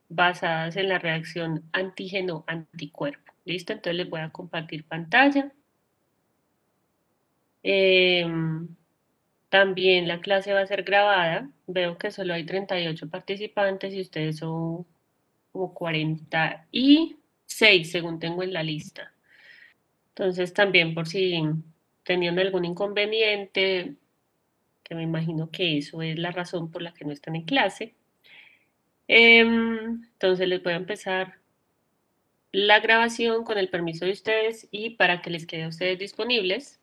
basadas en la reacción antígeno-anticuerpo. ¿Listo? Entonces les voy a compartir pantalla. También la clase va a ser grabada. Veo que solo hay 38 participantes y ustedes son como 46, según tengo en la lista. Entonces también por si tenían algún inconveniente, que me imagino que eso es la razón por la que no están en clase. Entonces les voy a empezar la grabación con el permiso de ustedes y para que les quede a ustedes disponibles.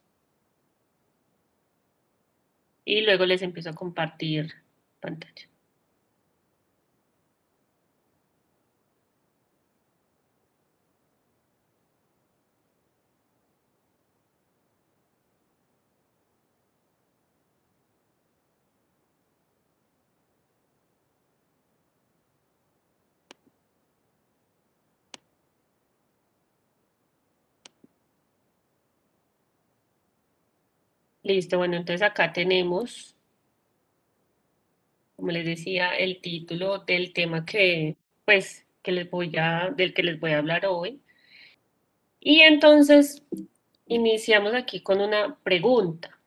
Y luego les empiezo a compartir pantalla. Listo, bueno, entonces acá tenemos, como les decía, el título del tema pues, del que les voy a hablar hoy. Y entonces iniciamos aquí con una pregunta.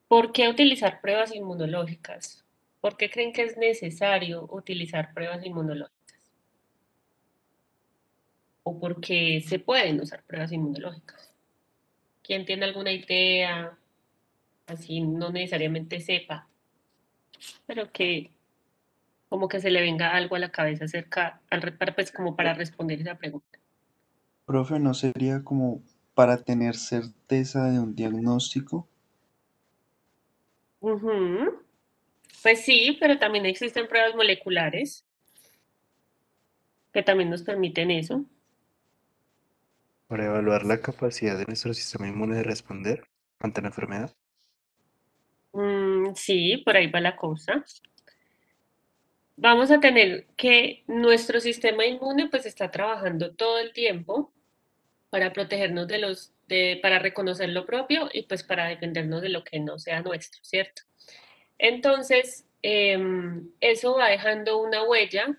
¿Por qué utilizar pruebas inmunológicas? ¿Por qué creen que es necesario utilizar pruebas inmunológicas? ¿O por qué se pueden usar pruebas inmunológicas? ¿Quién tiene alguna idea? Así no necesariamente sepa, pero que como que se le venga algo a la cabeza acerca, pues como para responder esa pregunta. Profe, ¿no sería como para tener certeza de un diagnóstico? Ujú. Pues sí, pero también existen pruebas moleculares que también nos permiten eso. Para evaluar la capacidad de nuestro sistema inmune de responder ante la enfermedad. Sí, por ahí va la cosa. Vamos a tener que nuestro sistema inmune pues está trabajando todo el tiempo para protegernos para reconocer lo propio y pues para defendernos de lo que no sea nuestro, ¿cierto? Entonces, eso va dejando una huella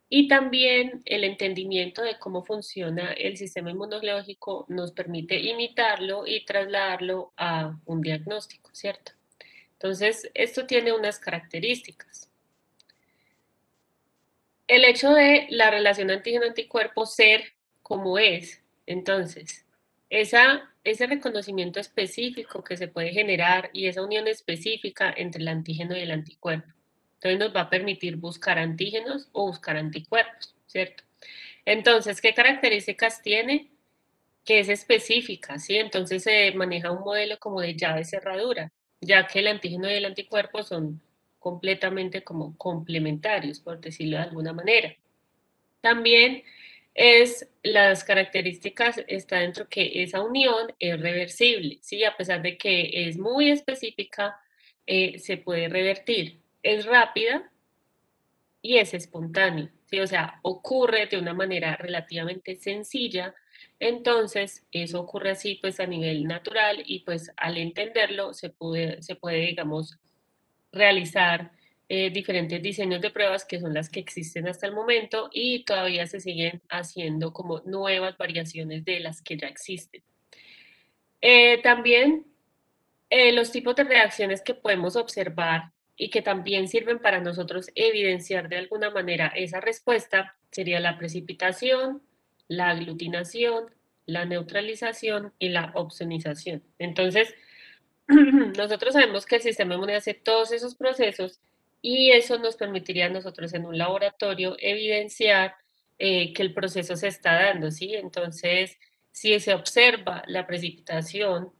y también el entendimiento de cómo funciona el sistema inmunológico nos permite imitarlo y trasladarlo a un diagnóstico, ¿cierto? Entonces, esto tiene unas características. El hecho de la relación antígeno-anticuerpo ser como es, entonces, ese reconocimiento específico que se puede generar y esa unión específica entre el antígeno y el anticuerpo. Entonces nos va a permitir buscar antígenos o buscar anticuerpos, ¿cierto? Entonces, ¿qué características tiene? Que es específica, ¿sí? Entonces se maneja un modelo como de llave cerradura, ya que el antígeno y el anticuerpo son completamente como complementarios, por decirlo de alguna manera. También las características está dentro que esa unión es reversible, ¿sí? A pesar de que es muy específica, se puede revertir. Es rápida y es espontáneo, ¿sí? O sea, ocurre de una manera relativamente sencilla, entonces eso ocurre así pues a nivel natural y pues al entenderlo se puede digamos, realizar diferentes diseños de pruebas que son las que existen hasta el momento y todavía se siguen haciendo como nuevas variaciones de las que ya existen. También los tipos de reacciones que podemos observar y que también sirven para nosotros evidenciar de alguna manera esa respuesta sería la precipitación, la aglutinación, la neutralización y la opsonización. Entonces, nosotros sabemos que el sistema inmune hace todos esos procesos y eso nos permitiría a nosotros en un laboratorio evidenciar que el proceso se está dando, ¿sí? Entonces, si se observa la precipitación,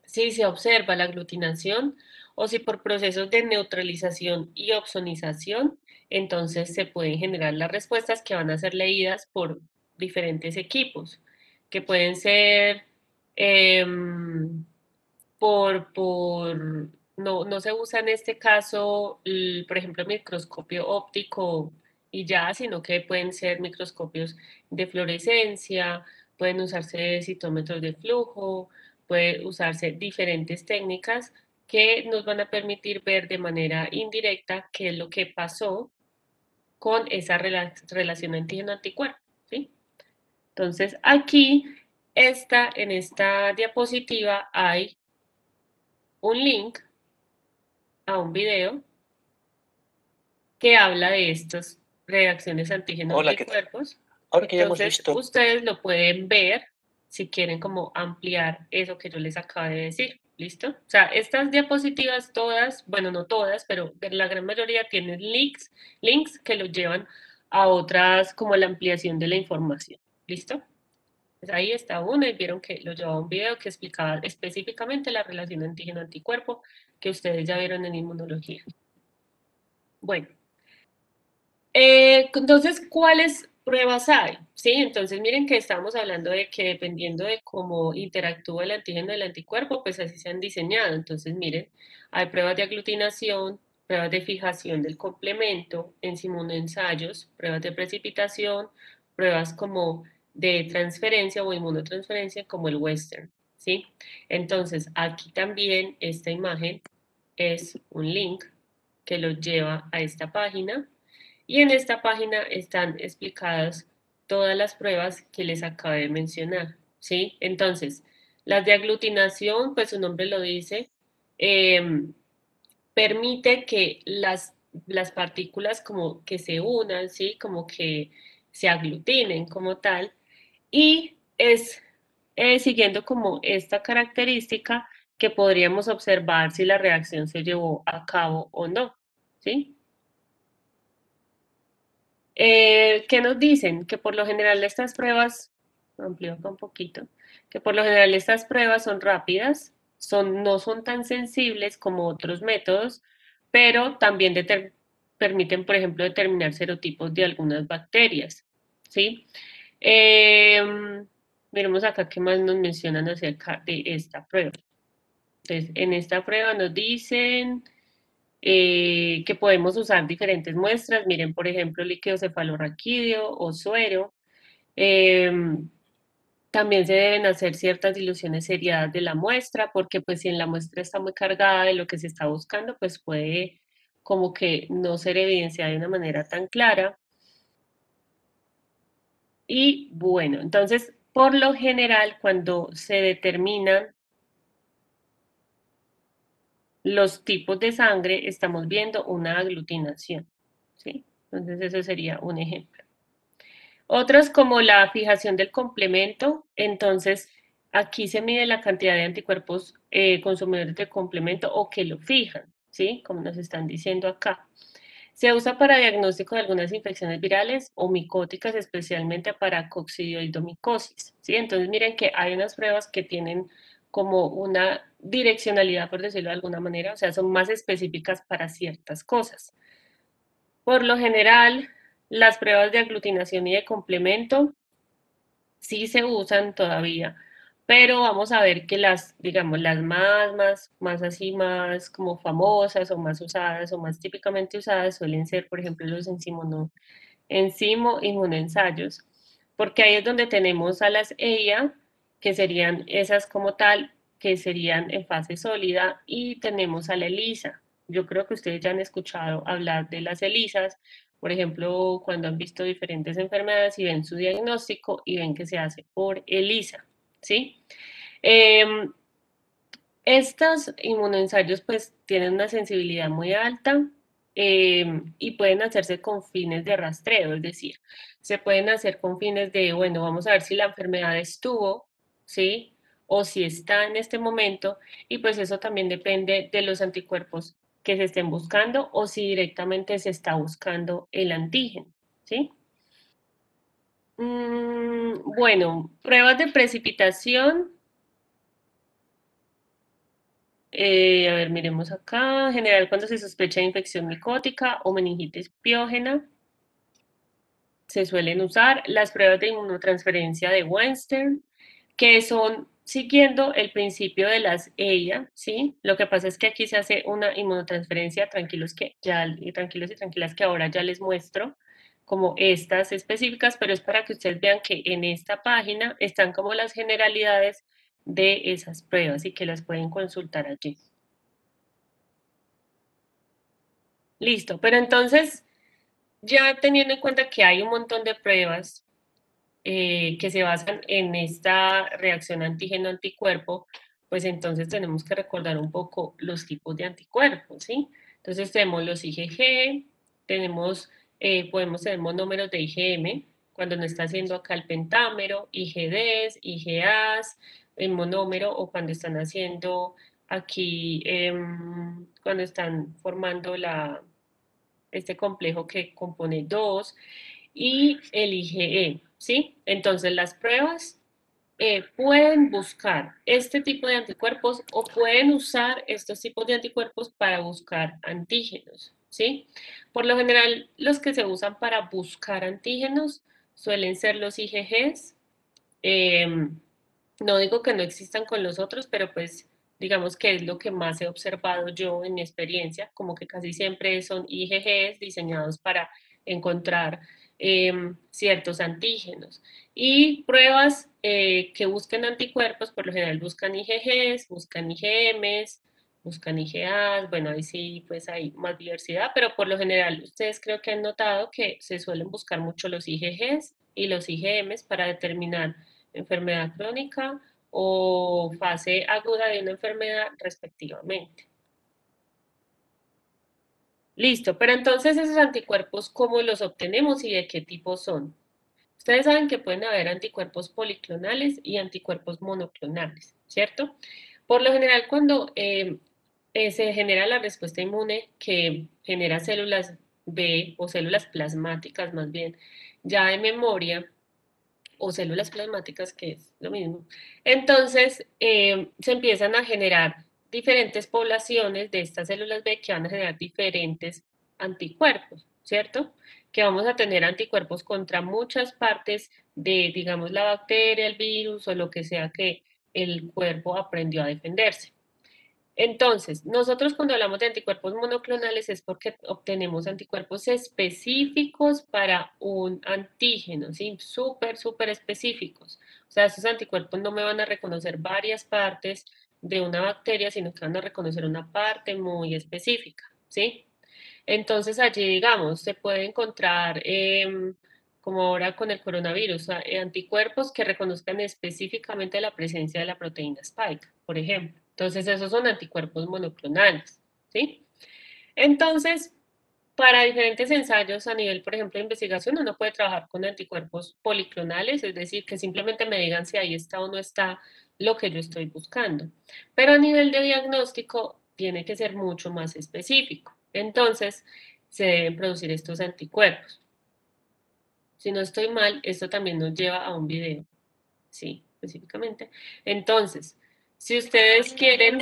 si se observa la aglutinación o si por procesos de neutralización y opsonización, entonces se pueden generar las respuestas que van a ser leídas por diferentes equipos, que pueden ser em, no se usa en este caso, por ejemplo, microscopio óptico y ya, sino que pueden ser microscopios de fluorescencia, pueden usarse citómetros de flujo, puede usarse diferentes técnicas que nos van a permitir ver de manera indirecta qué es lo que pasó con esa relación antígeno-anticuerpo, ¿sí? Entonces, aquí en esta diapositiva hay un link a un video que habla de estas reacciones antígeno-anticuerpos. Ahora que ya hemos Entonces, visto, ustedes lo pueden ver si quieren como ampliar eso que yo les acabo de decir. ¿Listo? O sea, estas diapositivas todas, bueno, no todas, pero la gran mayoría tienen links que los llevan a otras, como la ampliación de la información. ¿Listo? Pues ahí está uno y vieron que lo llevaba a un video que explicaba específicamente la relación antígeno-anticuerpo que ustedes ya vieron en inmunología. Bueno, entonces, ¿cuáles pruebas hay? ¿Sí? Entonces, miren que estamos hablando de que dependiendo de cómo interactúa el antígeno del anticuerpo, pues así se han diseñado. Entonces, miren, hay pruebas de aglutinación, pruebas de fijación del complemento, ensayos, pruebas de precipitación, pruebas como de transferencia o inmunotransferencia como el Western, ¿sí? Entonces, aquí también esta imagen es un link que los lleva a esta página y en esta página están explicadas todas las pruebas que les acabé de mencionar, ¿sí? Entonces, las de aglutinación, pues su nombre lo dice, permite que las partículas como que se unan, ¿sí? Como que se aglutinen como tal, y es siguiendo como esta característica que podríamos observar si la reacción se llevó a cabo o no, ¿sí? ¿Qué nos dicen? Que por lo general estas pruebas, amplío acá un poquito, que por lo general estas pruebas son rápidas, no son tan sensibles como otros métodos, pero también permiten, por ejemplo, determinar serotipos de algunas bacterias, ¿sí? Miremos acá qué más nos mencionan acerca de esta prueba. Entonces, en esta prueba nos dicen que podemos usar diferentes muestras. Miren, por ejemplo, líquido cefalorraquídeo o suero. También se deben hacer ciertas diluciones seriadas de la muestra, porque pues si en la muestra está muy cargada de lo que se está buscando, pues puede como que no ser evidenciada de una manera tan clara. Y bueno, entonces, por lo general, cuando se determinan los tipos de sangre, estamos viendo una aglutinación, ¿sí? Entonces, eso sería un ejemplo. Otras como la fijación del complemento, entonces aquí se mide la cantidad de anticuerpos consumidores de complemento o que lo fijan, ¿sí? Como nos están diciendo acá. Se usa para diagnóstico de algunas infecciones virales o micóticas, especialmente para coccidioidomicosis, ¿sí? Entonces miren que hay unas pruebas que tienen como una direccionalidad, por decirlo de alguna manera, o sea, son más específicas para ciertas cosas. Por lo general, las pruebas de aglutinación y de complemento sí se usan todavía, pero vamos a ver que digamos, las más así, más como famosas o más usadas o más típicamente usadas suelen ser, por ejemplo, los inmunoensayos, porque ahí es donde tenemos a las EIA, que serían esas como tal, que serían en fase sólida, y tenemos a la ELISA. Yo creo que ustedes ya han escuchado hablar de las ELISAs, por ejemplo, cuando han visto diferentes enfermedades y ven su diagnóstico y ven que se hace por ELISA, ¿sí? Estos inmunoensayos pues tienen una sensibilidad muy alta y pueden hacerse con fines de rastreo, es decir, se pueden hacer con fines de, bueno, vamos a ver si la enfermedad estuvo, ¿sí? O si está en este momento y pues eso también depende de los anticuerpos que se estén buscando o si directamente se está buscando el antígeno, ¿sí? Bueno, pruebas de precipitación. A ver, miremos acá. En general, cuando se sospecha de infección micótica o meningitis piógena, se suelen usar las pruebas de inmunotransferencia de Western, que son siguiendo el principio de las EIA, ¿sí? Lo que pasa es que aquí se hace una inmunotransferencia, tranquilos y tranquilas que ahora ya les muestro, como estas específicas, pero es para que ustedes vean que en esta página están como las generalidades de esas pruebas y que las pueden consultar allí. Listo, pero entonces, ya teniendo en cuenta que hay un montón de pruebas que se basan en esta reacción antígeno-anticuerpo, pues entonces tenemos que recordar un poco los tipos de anticuerpos, ¿sí? Entonces tenemos los IgG, tenemos, podemos tener monómeros de IgM, cuando no está haciendo acá el pentámero, IgDs, IgAs, en monómero, o cuando están haciendo aquí, cuando están formando este complejo que compone dos, y el IgE, ¿sí? Entonces las pruebas pueden buscar este tipo de anticuerpos o pueden usar estos tipos de anticuerpos para buscar antígenos, ¿sí? Por lo general, los que se usan para buscar antígenos suelen ser los IgGs. No digo que no existan con los otros, pero pues digamos que es lo que más he observado yo en mi experiencia, como que casi siempre son IgGs diseñados para encontrar ciertos antígenos. Y pruebas que busquen anticuerpos, por lo general buscan IgGs, buscan IgMs, buscan IgAs, bueno, ahí sí pues hay más diversidad, pero por lo general ustedes creo que han notado que se suelen buscar mucho los IgGs y los IgMs para determinar enfermedad crónica o fase aguda de una enfermedad respectivamente. Listo, pero entonces esos anticuerpos, ¿cómo los obtenemos y de qué tipo son? Ustedes saben que pueden haber anticuerpos policlonales y anticuerpos monoclonales, ¿cierto? Por lo general, cuando se genera la respuesta inmune que genera células B o células plasmáticas más bien, ya de memoria, o células plasmáticas, que es lo mismo. Entonces, se empiezan a generar diferentes poblaciones de estas células B que van a generar diferentes anticuerpos, ¿cierto? Que vamos a tener anticuerpos contra muchas partes de, digamos, la bacteria, el virus o lo que sea que el cuerpo aprendió a defenderse. Entonces, nosotros cuando hablamos de anticuerpos monoclonales es porque obtenemos anticuerpos específicos para un antígeno, ¿sí? Súper, súper específicos. O sea, esos anticuerpos no me van a reconocer varias partes de una bacteria, sino que van a reconocer una parte muy específica, ¿sí? Entonces allí, digamos, se puede encontrar, como ahora con el coronavirus, anticuerpos que reconozcan específicamente la presencia de la proteína spike, por ejemplo. Entonces esos son anticuerpos monoclonales, ¿sí? Entonces, para diferentes ensayos a nivel, por ejemplo, de investigación, uno puede trabajar con anticuerpos policlonales, es decir, que simplemente me digan si ahí está o no está lo que yo estoy buscando. Pero a nivel de diagnóstico, tiene que ser mucho más específico. Entonces, se deben producir estos anticuerpos. Si no estoy mal, esto también nos lleva a un video, sí, específicamente. Entonces, si ustedes quieren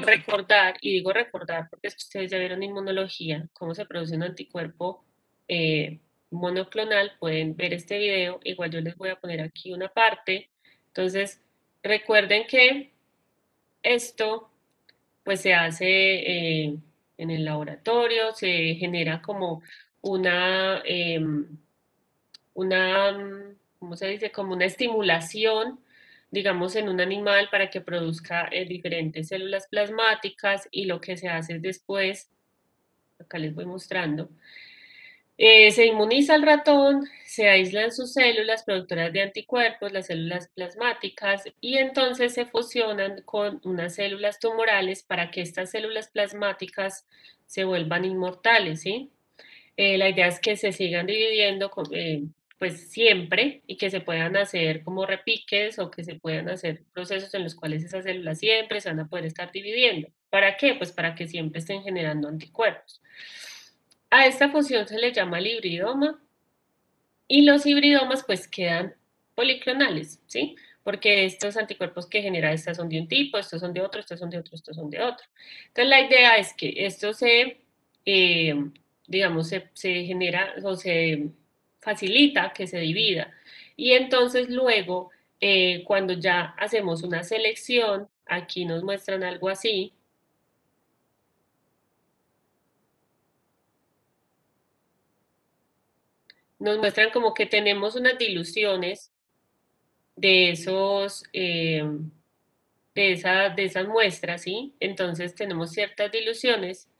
recordar, y digo recordar porque es que ustedes ya vieron inmunología, cómo se produce un anticuerpo monoclonal, pueden ver este video. Igual yo les voy a poner aquí una parte. Entonces, recuerden que esto pues se hace en el laboratorio, se genera como una, ¿cómo se dice? Como una estimulación, digamos, en un animal para que produzca diferentes células plasmáticas, y lo que se hace es después, acá les voy mostrando, se inmuniza al ratón, se aíslan sus células productoras de anticuerpos, las células plasmáticas, y entonces se fusionan con unas células tumorales para que estas células plasmáticas se vuelvan inmortales, ¿sí? La idea es que se sigan dividiendo pues siempre, y que se puedan hacer como repiques, o que se puedan hacer procesos en los cuales esas células siempre se van a poder estar dividiendo. ¿Para qué? Pues para que siempre estén generando anticuerpos. A esta fusión se le llama el hibridoma, y los hibridomas pues quedan policlonales, ¿sí? Porque estos anticuerpos que genera estas son de un tipo, estos son de otro, estos son de otro, estos son de otro. Entonces la idea es que esto eh, digamos, se genera o se facilita que se divida. Y entonces luego, cuando ya hacemos una selección, aquí nos muestran algo así. Nos muestran como que tenemos unas diluciones de esos, de esas muestras, ¿sí? Entonces tenemos ciertas diluciones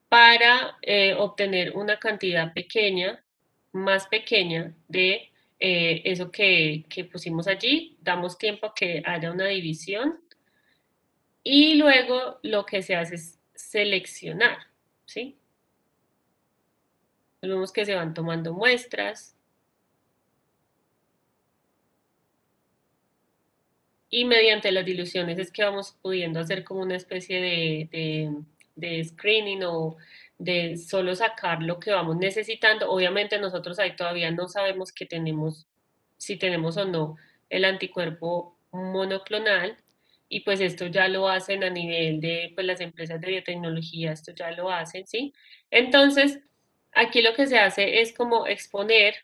para obtener una cantidad pequeña, más pequeña de eso que pusimos allí. Damos tiempo a que haya una división y luego lo que se hace es seleccionar, ¿sí? Vemos que se van tomando muestras y mediante las diluciones es que vamos pudiendo hacer como una especie de screening o de solo sacar lo que vamos necesitando. Obviamente nosotros ahí todavía no sabemos que tenemos, si tenemos o no el anticuerpo monoclonal, y pues esto ya lo hacen a nivel de pues las empresas de biotecnología, esto ya lo hacen, ¿sí? Entonces, aquí lo que se hace es como exponer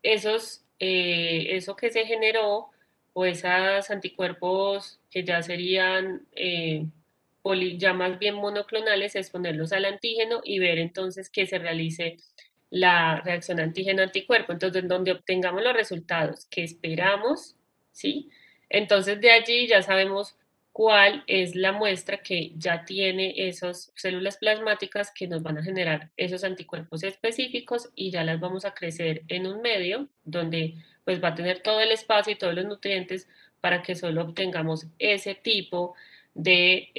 eso que se generó o esos anticuerpos que ya serían ya más bien monoclonales, exponerlos al antígeno y ver entonces que se realice la reacción antígeno-anticuerpo. Entonces, en donde obtengamos los resultados que esperamos, ¿sí? Entonces, de allí ya sabemos cuál es la muestra que ya tiene esas células plasmáticas que nos van a generar esos anticuerpos específicos y ya las vamos a crecer en un medio donde pues va a tener todo el espacio y todos los nutrientes para que solo obtengamos ese tipo de,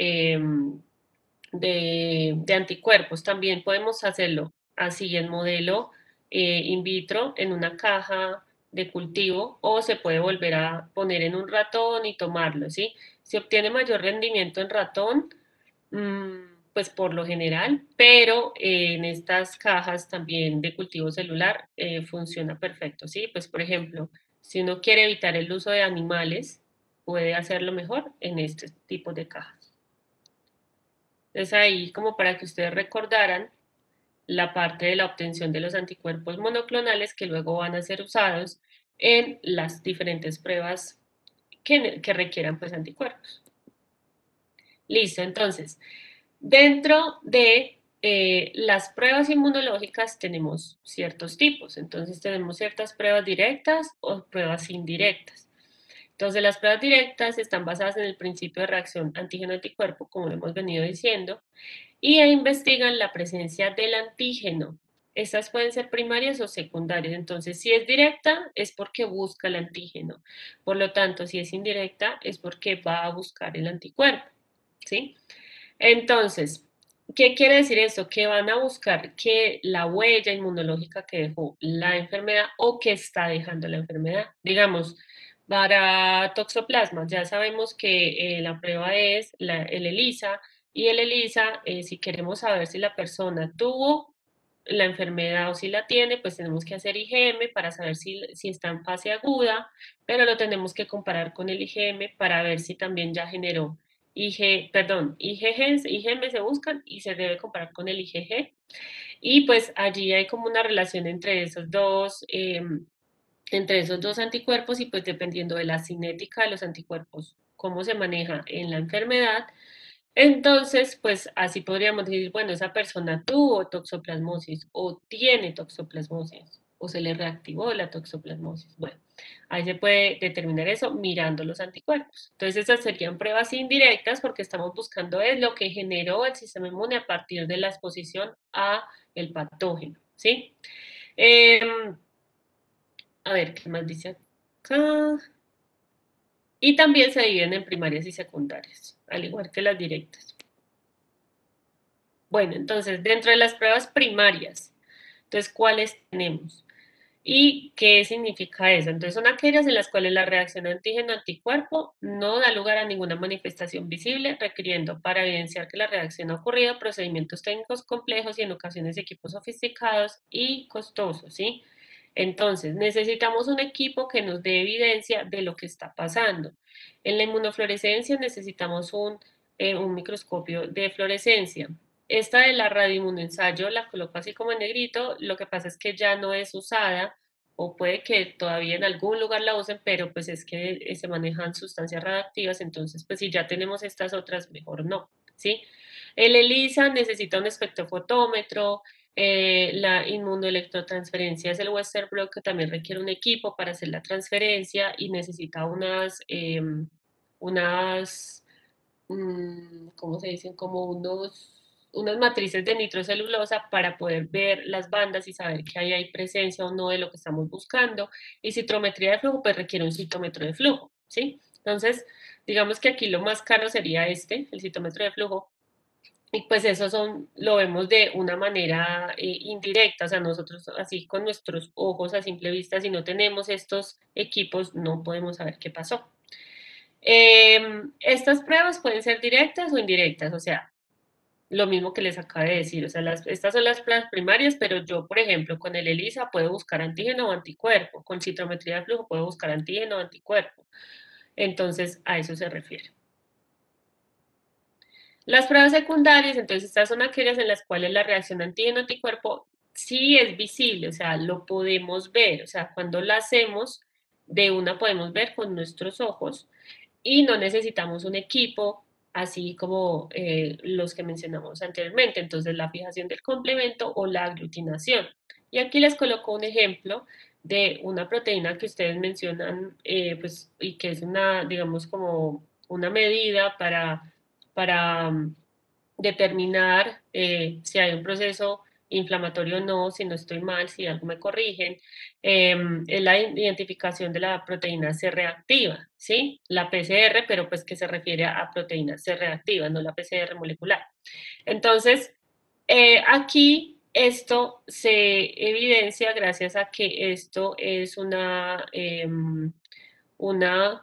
de anticuerpos. También podemos hacerlo así en modelo in vitro, en una caja de cultivo, o se puede volver a poner en un ratón y tomarlo, ¿sí? Se obtiene mayor rendimiento en ratón, pues por lo general, pero en estas cajas también de cultivo celular funciona perfecto, ¿sí? Pues por ejemplo, si uno quiere evitar el uso de animales, puede hacerlo mejor en este tipo de cajas. Entonces ahí como para que ustedes recordaran la parte de la obtención de los anticuerpos monoclonales que luego van a ser usados en las diferentes pruebas que requieran pues anticuerpos. Listo, entonces, dentro de las pruebas inmunológicas tenemos ciertos tipos, entonces tenemos ciertas pruebas directas o pruebas indirectas. Entonces, las pruebas directas están basadas en el principio de reacción antígeno-anticuerpo, como lo hemos venido diciendo, y investigan la presencia del antígeno. Estas pueden ser primarias o secundarias. Entonces, si es directa, es porque busca el antígeno. Por lo tanto, si es indirecta, es porque va a buscar el anticuerpo. ¿Sí? Entonces, ¿qué quiere decir esto? Que van a buscar que la huella inmunológica que dejó la enfermedad o que está dejando la enfermedad. Digamos, para toxoplasma, ya sabemos que la prueba es el ELISA, y el ELISA, si queremos saber si la persona tuvo la enfermedad o si la tiene, pues tenemos que hacer IgM para saber si está en fase aguda, pero lo tenemos que comparar con el IgM para ver si también ya generó IgM se buscan y se debe comparar con el IgG. Y pues allí hay como una relación entre esos dos anticuerpos, y pues dependiendo de la cinética de los anticuerpos, cómo se maneja en la enfermedad, entonces pues así podríamos decir, bueno, esa persona tuvo toxoplasmosis o tiene toxoplasmosis o se le reactivó la toxoplasmosis. Bueno, ahí se puede determinar eso mirando los anticuerpos. Entonces esas serían pruebas indirectas porque estamos buscando es lo que generó el sistema inmune a partir de la exposición a el patógeno, ¿sí? A ver, ¿qué más dice acá? Y también se dividen en primarias y secundarias, al igual que las directas. Bueno, entonces, dentro de las pruebas primarias, entonces, ¿cuáles tenemos? ¿Y qué significa eso? Entonces, son aquellas en las cuales la reacción antígeno-anticuerpo no da lugar a ninguna manifestación visible, requiriendo para evidenciar que la reacción ha ocurrido procedimientos técnicos complejos y en ocasiones equipos sofisticados y costosos, ¿sí? Entonces, necesitamos un equipo que nos dé evidencia de lo que está pasando. En la inmunofluorescencia necesitamos un microscopio de fluorescencia. Esta de la radioinmunoensayo la coloco así como en negrito, lo que pasa es que ya no es usada, o puede que todavía en algún lugar la usen, pero pues es que se manejan sustancias radiactivas, entonces pues si ya tenemos estas otras, mejor no, ¿sí? El ELISA necesita un espectrofotómetro, la inmunoelectrotransferencia es el Western Blot, que también requiere un equipo para hacer la transferencia y necesita unas ¿cómo se dicen? Como unos unas matrices de nitrocelulosa para poder ver las bandas y saber que ahí hay presencia o no de lo que estamos buscando. Y citrometría de flujo, pues requiere un citómetro de flujo, ¿sí? Entonces, digamos que aquí lo más caro sería el citómetro de flujo, y pues eso lo vemos de una manera indirecta, o sea, nosotros así con nuestros ojos a simple vista, si no tenemos estos equipos, no podemos saber qué pasó. Estas pruebas pueden ser directas o indirectas, o sea, lo mismo que les acabé de decir, o sea, estas son las pruebas primarias, pero yo, por ejemplo, con el ELISA puedo buscar antígeno o anticuerpo, con citometría de flujo puedo buscar antígeno o anticuerpo. Entonces, a eso se refiere. Las pruebas secundarias, entonces, estas son aquellas en las cuales la reacción antígeno-anticuerpo sí es visible, o sea, lo podemos ver, o sea, cuando la hacemos, de una podemos ver con nuestros ojos y no necesitamos un equipo así como los que mencionamos anteriormente, entonces la fijación del complemento o la aglutinación. Y aquí les coloco un ejemplo de una proteína que ustedes mencionan, pues, y que es una, digamos, como una medida para determinar si hay un proceso inflamatorio o no, si no estoy mal, si algo me corrigen, es la identificación de la proteína C reactiva, ¿sí? La PCR, pero pues que se refiere a proteína C reactiva, no la PCR molecular. Entonces, aquí esto se evidencia gracias a que esto es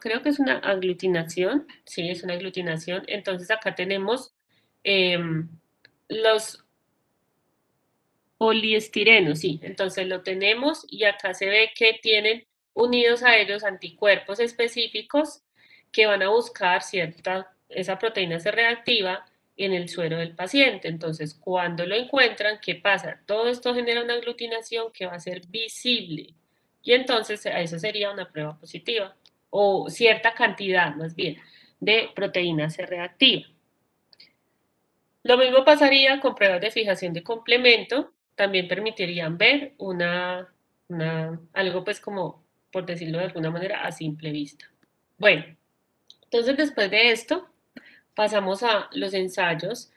creo que es una aglutinación, sí, es una aglutinación. Entonces acá tenemos los poliestirenos, sí, entonces lo tenemos y acá se ve que tienen unidos a ellos anticuerpos específicos que van a buscar esa proteína C reactiva en el suero del paciente. Entonces, cuando lo encuentran, ¿qué pasa? Todo esto genera una aglutinación que va a ser visible y entonces a eso sería una prueba positiva o cierta cantidad más bien de proteína C reactiva. Lo mismo pasaría con pruebas de fijación de complemento, también permitirían ver algo pues como, por decirlo de alguna manera, a simple vista. Bueno, entonces después de esto pasamos a los ensayos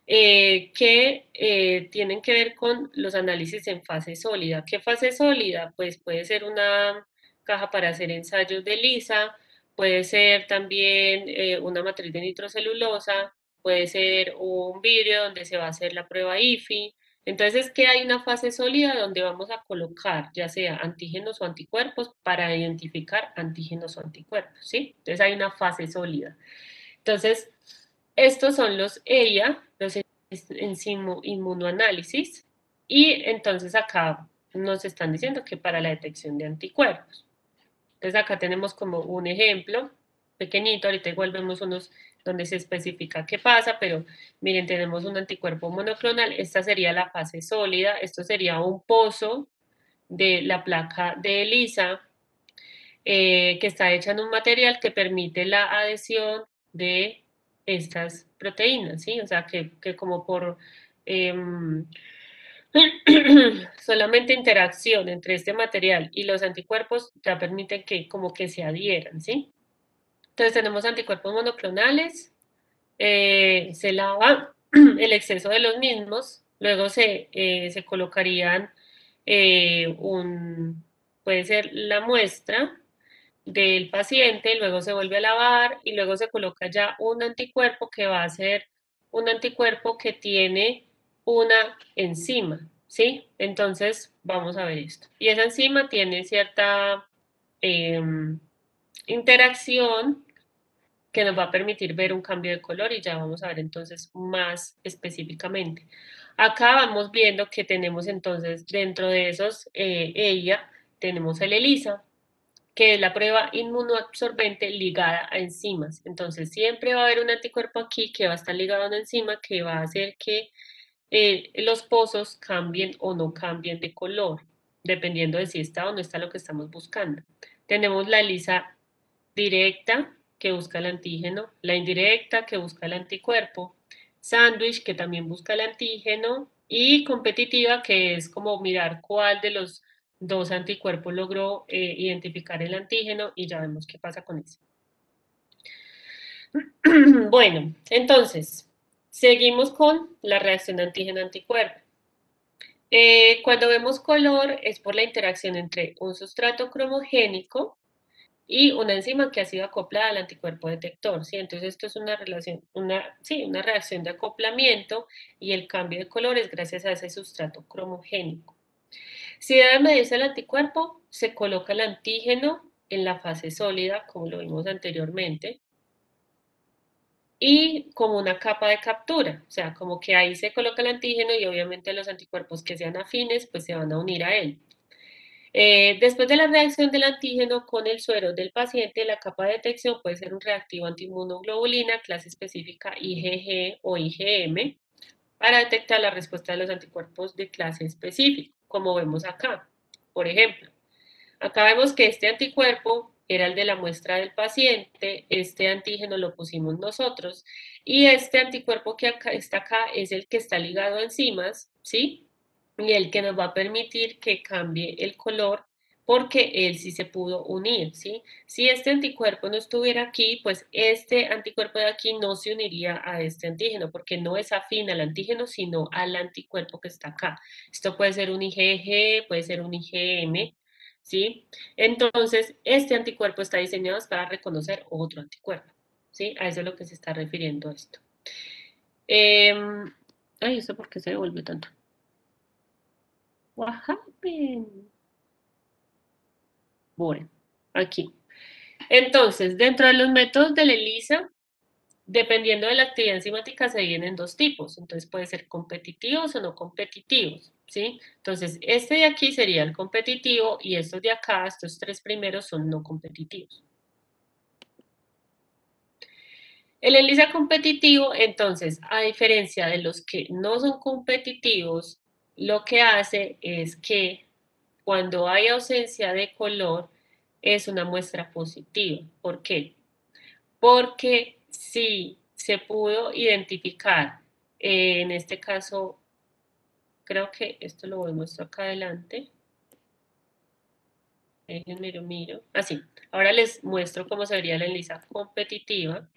que tienen que ver con los análisis en fase sólida. ¿Qué fase sólida? Pues puede ser una caja para hacer ensayos de lisa, puede ser también una matriz de nitrocelulosa, puede ser un vidrio donde se va a hacer la prueba IFI. Entonces, que hay una fase sólida donde vamos a colocar ya sea antígenos o anticuerpos para identificar antígenos o anticuerpos, ¿sí? Entonces hay una fase sólida. Entonces, estos son los EIA, los enzimo inmunoanálisis, y entonces acá nos están diciendo que para la detección de anticuerpos. Entonces acá tenemos como un ejemplo pequeñito, ahorita igual vemos unos donde se especifica qué pasa, pero miren, tenemos un anticuerpo monoclonal, esta sería la fase sólida, esto sería un pozo de la placa de ELISA, que está hecha en un material que permite la adhesión de estas proteínas, ¿sí? O sea, que como por em, solamente interacción entre este material y los anticuerpos ya permiten que como que se adhieran, ¿sí? Entonces tenemos anticuerpos monoclonales, se lava el exceso de los mismos, luego se colocarían puede ser la muestra del paciente, luego se vuelve a lavar y luego se coloca ya un anticuerpo que va a ser un anticuerpo que tiene una enzima, ¿sí? Entonces, vamos a ver esto. Y esa enzima tiene cierta interacción que nos va a permitir ver un cambio de color y ya vamos a ver entonces más específicamente. Acá vamos viendo que tenemos entonces dentro de esos EIA, tenemos el ELISA, que es la prueba inmunoabsorbente ligada a enzimas. Entonces, siempre va a haber un anticuerpo aquí que va a estar ligado a una enzima que va a hacer que los pozos cambien o no cambien de color, dependiendo de si está o no está lo que estamos buscando. Tenemos la ELISA directa, que busca el antígeno, la indirecta, que busca el anticuerpo, sándwich, que también busca el antígeno, y competitiva, que es como mirar cuál de los dos anticuerpos logró identificar el antígeno y ya vemos qué pasa con eso. Bueno, entonces, Seguimos con la reacción antígeno-anticuerpo. Cuando vemos color es por la interacción entre un sustrato cromogénico y una enzima que ha sido acoplada al anticuerpo detector, ¿sí? Entonces esto es una relación, una reacción de acoplamiento y el cambio de color es gracias a ese sustrato cromogénico. Si debe medirse el anticuerpo, se coloca el antígeno en la fase sólida, como lo vimos anteriormente, y como una capa de captura, o sea, como que ahí se coloca el antígeno y obviamente los anticuerpos que sean afines, pues se van a unir a él. Después de la reacción del antígeno con el suero del paciente, la capa de detección puede ser un reactivo antiinmunoglobulina, clase específica IgG o IgM, para detectar la respuesta de los anticuerpos de clase específica, como vemos acá. Por ejemplo, acá vemos que este anticuerpo era el de la muestra del paciente, este antígeno lo pusimos nosotros, y este anticuerpo que está acá es el que está ligado a enzimas, ¿sí? Y el que nos va a permitir que cambie el color porque él sí se pudo unir, ¿sí? Si este anticuerpo no estuviera aquí, pues este anticuerpo de aquí no se uniría a este antígeno porque no es afín al antígeno, sino al anticuerpo que está acá. Esto puede ser un IgG, puede ser un IgM, ¿sí? Entonces, este anticuerpo está diseñado para reconocer otro anticuerpo, ¿sí? A eso es lo que se está refiriendo esto. Ay, ¿esto por qué se devuelve tanto? What happened? Bueno, aquí. Entonces, dentro de los métodos de la ELISA, dependiendo de la actividad enzimática, se dividen en dos tipos. Entonces, puede ser competitivos o no competitivos, ¿sí? Entonces, este de aquí sería el competitivo y estos de acá, estos tres primeros, son no competitivos. El ELISA competitivo, entonces, a diferencia de los que no son competitivos, lo que hace es que cuando hay ausencia de color, es una muestra positiva. ¿Por qué? Porque si se pudo identificar, en este caso, creo que esto lo muestro acá adelante. Déjenme lo miro. Así, ahora les muestro cómo se vería la ELISA competitiva.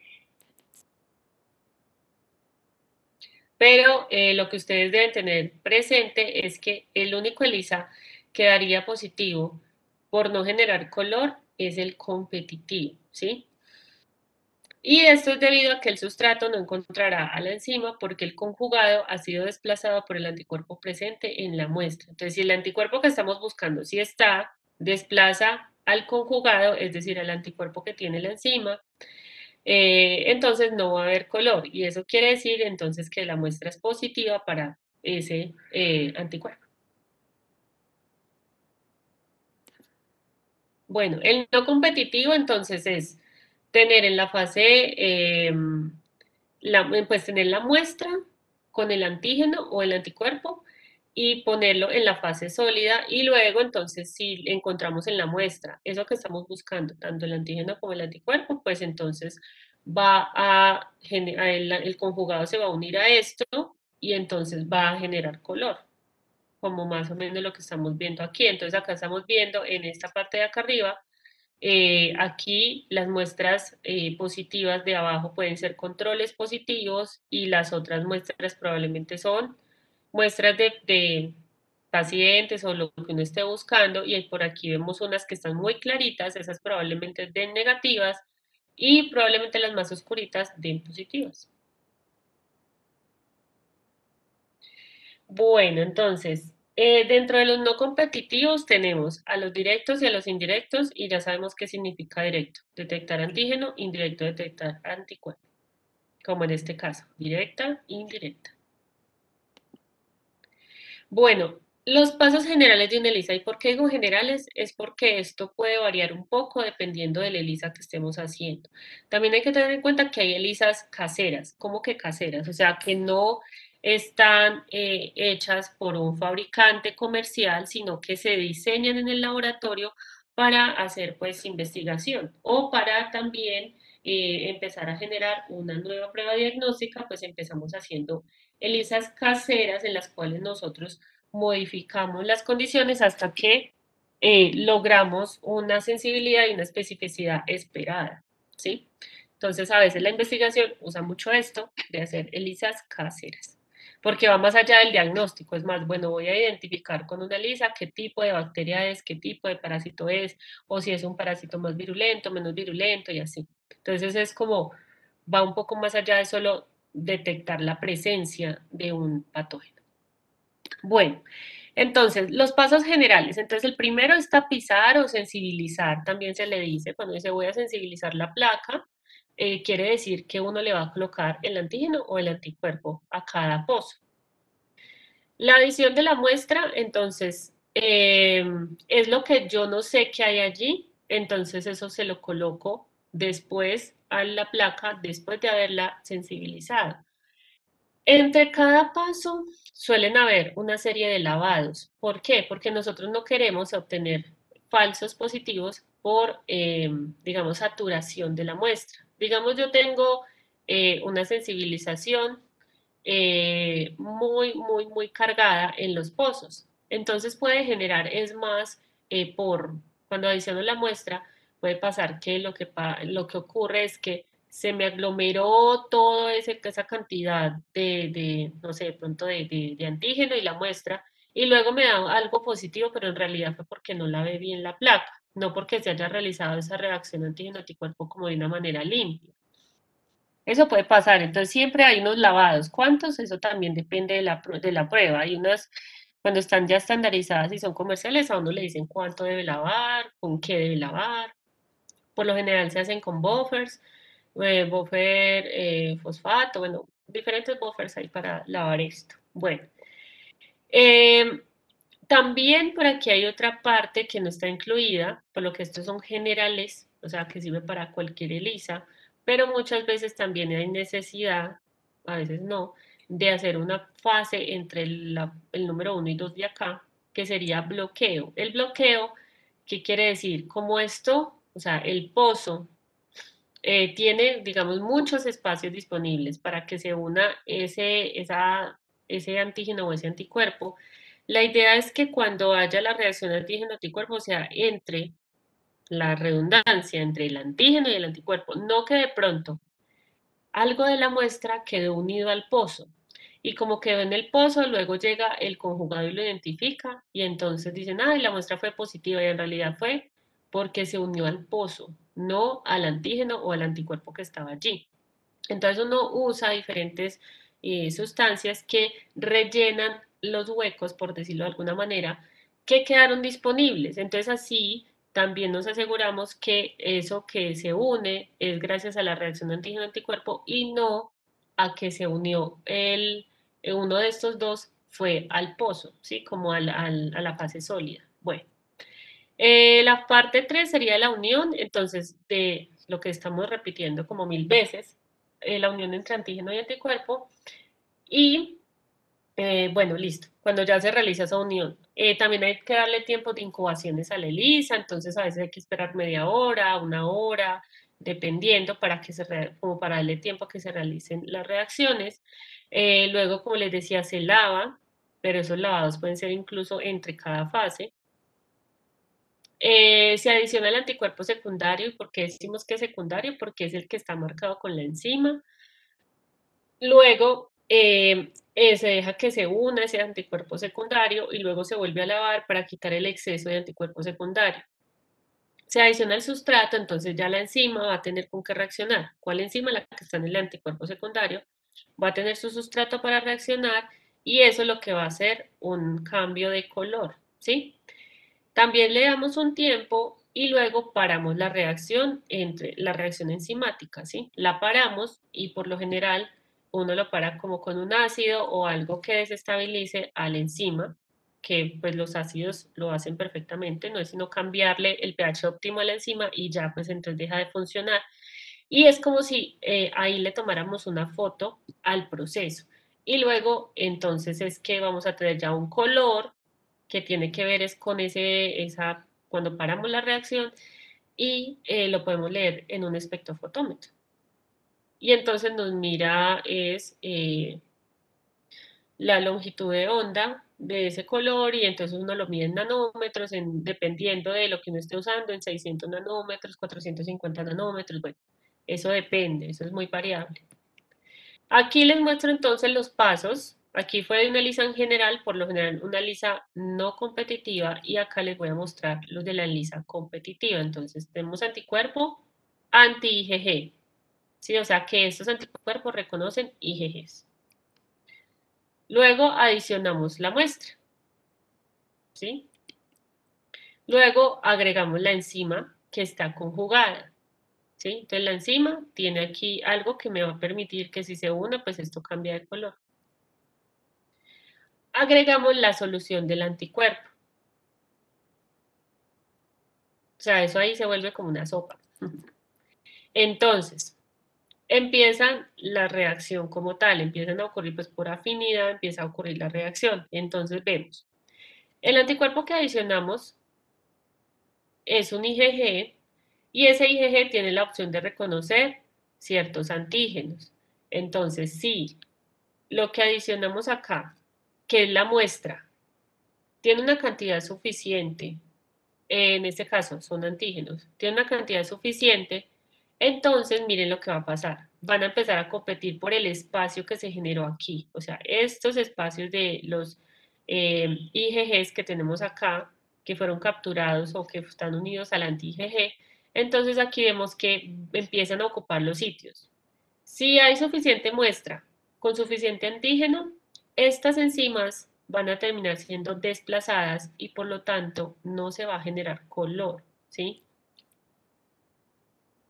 Pero lo que ustedes deben tener presente es que el único ELISA que daría positivo por no generar color es el competitivo, ¿sí? Y esto es debido a que el sustrato no encontrará a la enzima porque el conjugado ha sido desplazado por el anticuerpo presente en la muestra. Entonces, si el anticuerpo que estamos buscando sí está, desplaza al conjugado, es decir, al anticuerpo que tiene la enzima, entonces no va a haber color. Y eso quiere decir entonces que la muestra es positiva para ese anticuerpo. Bueno, el no competitivo entonces es tener en la fase, pues tener la muestra con el antígeno o el anticuerpo y ponerlo en la fase sólida y luego entonces si encontramos en la muestra eso que estamos buscando, tanto el antígeno como el anticuerpo, pues entonces el conjugado se va a unir a esto y entonces va a generar color, como más o menos lo que estamos viendo aquí. Entonces acá estamos viendo en esta parte de acá arriba, aquí las muestras positivas de abajo pueden ser controles positivos y las otras muestras probablemente son muestras de pacientes o lo que uno esté buscando y por aquí vemos unas que están muy claritas, esas probablemente den negativas y probablemente las más oscuritas den positivas. Bueno, entonces, dentro de los no competitivos tenemos a los directos y a los indirectos y ya sabemos qué significa directo. Detectar antígeno, indirecto, detectar anticuerpo. Como en este caso, directa, indirecta. Bueno, los pasos generales de una ELISA. ¿Y por qué digo generales? Es porque esto puede variar un poco dependiendo de la ELISA que estemos haciendo. También hay que tener en cuenta que hay ELISAs caseras. ¿Cómo que caseras? O sea, que no están hechas por un fabricante comercial, sino que se diseñan en el laboratorio para hacer pues investigación o para también empezar a generar una nueva prueba diagnóstica, pues empezamos haciendo ELISAs caseras en las cuales nosotros modificamos las condiciones hasta que logramos una sensibilidad y una especificidad esperada, ¿sí? Entonces, a veces la investigación usa mucho esto de hacer ELISAs caseras, porque va más allá del diagnóstico. Es más, bueno, voy a identificar con una ELISA qué tipo de bacteria es, qué tipo de parásito es, o si es un parásito más virulento, menos virulento y así. Entonces, es como, va un poco más allá de solo detectar la presencia de un patógeno. Bueno, entonces, los pasos generales. Entonces, el primero es tapizar o sensibilizar, también se le dice, cuando dice voy a sensibilizar la placa, quiere decir que uno le va a colocar el antígeno o el anticuerpo a cada pozo. La adición de la muestra, entonces, es lo que yo no sé que hay allí, entonces eso se lo coloco después a la placa, después de haberla sensibilizado. Entre cada paso suelen haber una serie de lavados. ¿Por qué? Porque nosotros no queremos obtener falsos positivos por, digamos, saturación de la muestra. Digamos, yo tengo una sensibilización muy cargada en los pozos. Entonces puede generar, es más, cuando adiciono la muestra, puede pasar que lo que ocurre es que se me aglomeró toda esa cantidad no sé, de pronto de antígeno y la muestra, y luego me da algo positivo, pero en realidad fue porque no lavé bien la placa, no porque se haya realizado esa reacción antígeno-anticuerpo como de una manera limpia. Eso puede pasar, entonces siempre hay unos lavados. ¿Cuántos? Eso también depende de la prueba. Hay unas, cuando están ya estandarizadas y son comerciales, a uno le dicen cuánto debe lavar, con qué debe lavar. Por lo general se hacen con buffers, buffer fosfato, bueno, diferentes buffers hay para lavar esto. Bueno, eh, también por aquí hay otra parte que no está incluida, por lo que estos son generales, o sea, que sirve para cualquier ELISA, pero muchas veces también hay necesidad, a veces no, de hacer una fase entre el número 1 y 2 de acá, que sería bloqueo. El bloqueo, ¿qué quiere decir? Como esto, o sea, el pozo tiene, digamos, muchos espacios disponibles para que se una ese antígeno o ese anticuerpo. La idea es que cuando haya la reacción antígeno-anticuerpo, o sea, entre la redundancia entre el antígeno y el anticuerpo, no que de pronto algo de la muestra quedó unido al pozo. Y como quedó en el pozo, luego llega el conjugado y lo identifica y entonces dicen, ay, la muestra fue positiva y en realidad fue porque se unió al pozo, no al antígeno o al anticuerpo que estaba allí. Entonces uno usa diferentes sustancias que rellenan los huecos, por decirlo de alguna manera, que quedaron disponibles. Entonces así también nos aseguramos que eso que se une es gracias a la reacción antígeno-anticuerpo y no a que se unió uno de estos dos fue al pozo, ¿sí? Como a la fase sólida. Bueno. La parte 3 sería la unión, entonces, de lo que estamos repitiendo como 1000 veces, la unión entre antígeno y anticuerpo. Y bueno, listo, cuando ya se realiza esa unión. También hay que darle tiempo de incubaciones a la ELISA, entonces a veces hay que esperar media hora, una hora, dependiendo como para darle tiempo a que se realicen las reacciones. Luego, como les decía, se lava, pero esos lavados pueden ser incluso entre cada fase. Se adiciona el anticuerpo secundario. ¿Y por qué decimos que es secundario? Porque es el que está marcado con la enzima. Luego se deja que se una ese anticuerpo secundario y luego se vuelve a lavar para quitar el exceso de anticuerpo secundario. Se adiciona el sustrato, entonces ya la enzima va a tener con qué reaccionar. ¿Cuál enzima? La que está en el anticuerpo secundario. Va a tener su sustrato para reaccionar y eso es lo que va a hacer un cambio de color, ¿sí? También le damos un tiempo y luego paramos la reacción enzimática, ¿sí? La paramos y por lo general uno lo para como con un ácido o algo que desestabilice a la enzima, que pues los ácidos lo hacen perfectamente, no es sino cambiarle el pH óptimo a la enzima y ya pues entonces deja de funcionar. Y es como si ahí le tomáramos una foto al proceso. Y luego entonces es que vamos a tener ya un color que tiene que ver es con cuando paramos la reacción y lo podemos leer en un espectrofotómetro. Y entonces nos mira la longitud de onda de ese color y entonces uno lo mide en nanómetros, dependiendo de lo que uno esté usando, en 600 nanómetros, 450 nanómetros, bueno, Eso depende, eso es muy variable. Aquí les muestro entonces los pasos. Aquí fue de una lisa en general, por lo general una lisa no competitiva, y acá les voy a mostrar los de la lisa competitiva. Entonces tenemos anticuerpo anti-IgG, ¿sí? O sea que estos anticuerpos reconocen IgGs. Luego adicionamos la muestra, ¿sí? Luego agregamos la enzima que está conjugada, ¿sí? Entonces la enzima tiene aquí algo que me va a permitir que si se una, pues esto cambia de color. Agregamos la solución del anticuerpo. O sea, eso ahí se vuelve como una sopa. Entonces, empieza la reacción como tal, empiezan a ocurrir, pues por afinidad empieza a ocurrir la reacción. Entonces vemos, el anticuerpo que adicionamos es un IgG, y ese IgG tiene la opción de reconocer ciertos antígenos. Entonces, si lo que adicionamos acá, que es la muestra, tiene una cantidad suficiente, en este caso son antígenos, tiene una cantidad suficiente, entonces miren lo que va a pasar. Van a empezar a competir por el espacio que se generó aquí. O sea, estos espacios de los IgGs que tenemos acá, que fueron capturados o que están unidos al anti-IgG, entonces aquí vemos que empiezan a ocupar los sitios. Si hay suficiente muestra con suficiente antígeno, estas enzimas van a terminar siendo desplazadas y por lo tanto no se va a generar color, ¿sí?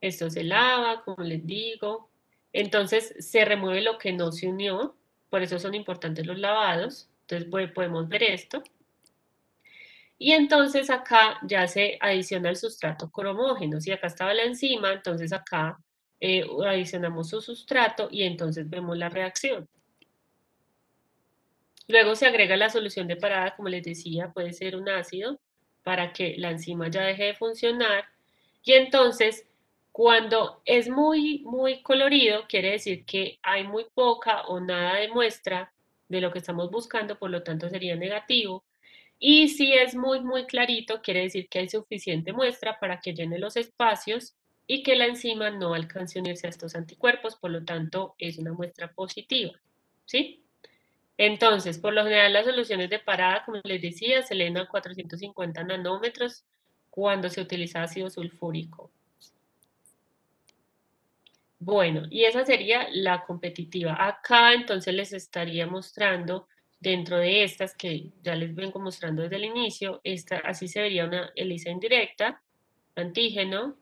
Esto se lava, como les digo. Entonces se remueve lo que no se unió, por eso son importantes los lavados. Entonces podemos ver esto. Y entonces acá ya se adiciona el sustrato cromógeno. Si acá estaba la enzima, entonces acá adicionamos su sustrato y entonces vemos la reacción. Luego se agrega la solución de parada, como les decía, puede ser un ácido, para que la enzima ya deje de funcionar. Y entonces, cuando es muy colorido, quiere decir que hay muy poca o nada de muestra de lo que estamos buscando, por lo tanto sería negativo. Y si es muy clarito, quiere decir que hay suficiente muestra para que llene los espacios y que la enzima no alcance a unirse a estos anticuerpos, por lo tanto es una muestra positiva, ¿sí? Entonces, por lo general las soluciones de parada, como les decía, se leen a 450 nanómetros cuando se utiliza ácido sulfúrico. Bueno, y esa sería la competitiva. Acá entonces les estaría mostrando dentro de estas que ya les vengo mostrando desde el inicio, así se vería una ELISA indirecta, antígeno,